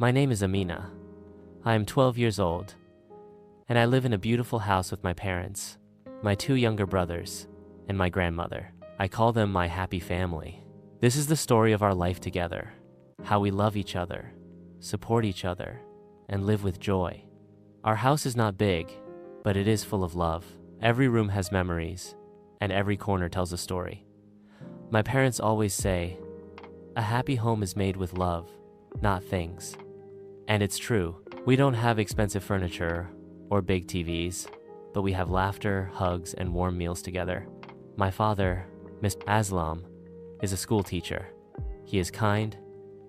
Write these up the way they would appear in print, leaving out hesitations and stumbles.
My name is Amina. I am 12 years old, and I live in a beautiful house with my parents, my two younger brothers, and my grandmother. I call them my happy family. This is the story of our life together, how we love each other, support each other, and live with joy. Our house is not big, but it is full of love. Every room has memories, and every corner tells a story. My parents always say, a happy home is made with love, not things. And it's true. We don't have expensive furniture or big TVs, but we have laughter, hugs, and warm meals together. My father, Mr. Aslam, is a school teacher. He is kind,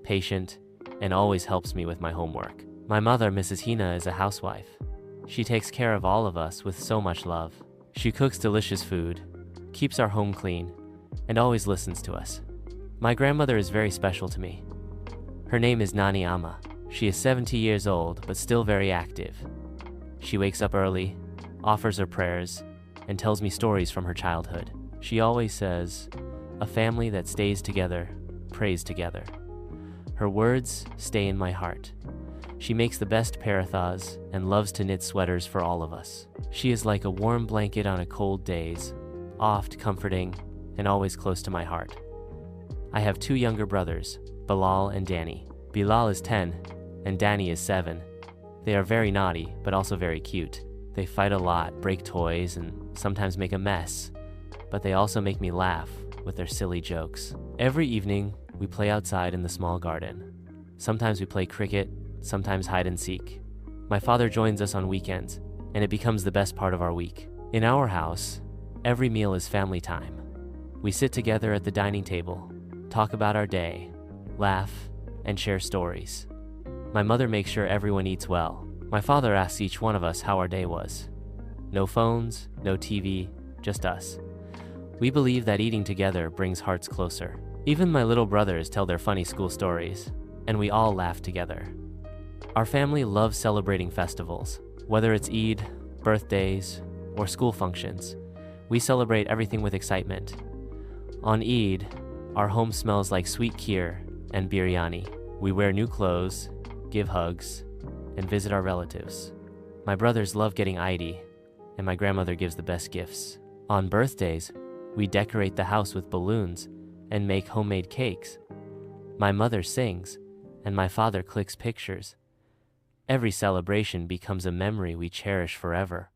patient, and always helps me with my homework. My mother, Mrs. Hina, is a housewife. She takes care of all of us with so much love. She cooks delicious food, keeps our home clean, and always listens to us. My grandmother is very special to me. Her name is Nani Amma. She is 70 years old, but still very active. She wakes up early, offers her prayers, and tells me stories from her childhood. She always says, a family that stays together, prays together. Her words stay in my heart. She makes the best parathas and loves to knit sweaters for all of us. She is like a warm blanket on a cold days, oft comforting and always close to my heart. I have two younger brothers, Bilal and Danny. Bilal is 10 and Danny is 7. They are very naughty, but also very cute. They fight a lot, break toys, and sometimes make a mess, but they also make me laugh with their silly jokes. Every evening, we play outside in the small garden. Sometimes we play cricket, sometimes hide and seek. My father joins us on weekends, and it becomes the best part of our week. In our house, every meal is family time. We sit together at the dining table, talk about our day, laugh, and share stories. My mother makes sure everyone eats well. My father asks each one of us how our day was. No phones, no TV, just us. We believe that eating together brings hearts closer. Even my little brothers tell their funny school stories, and we all laugh together. Our family loves celebrating festivals. Whether it's Eid, birthdays, or school functions, we celebrate everything with excitement. On Eid, our home smells like sweet kheer and biryani. We wear new clothes, give hugs, and visit our relatives. My brothers love getting Eid, and my grandmother gives the best gifts. On birthdays, we decorate the house with balloons and make homemade cakes. My mother sings, and my father clicks pictures. Every celebration becomes a memory we cherish forever.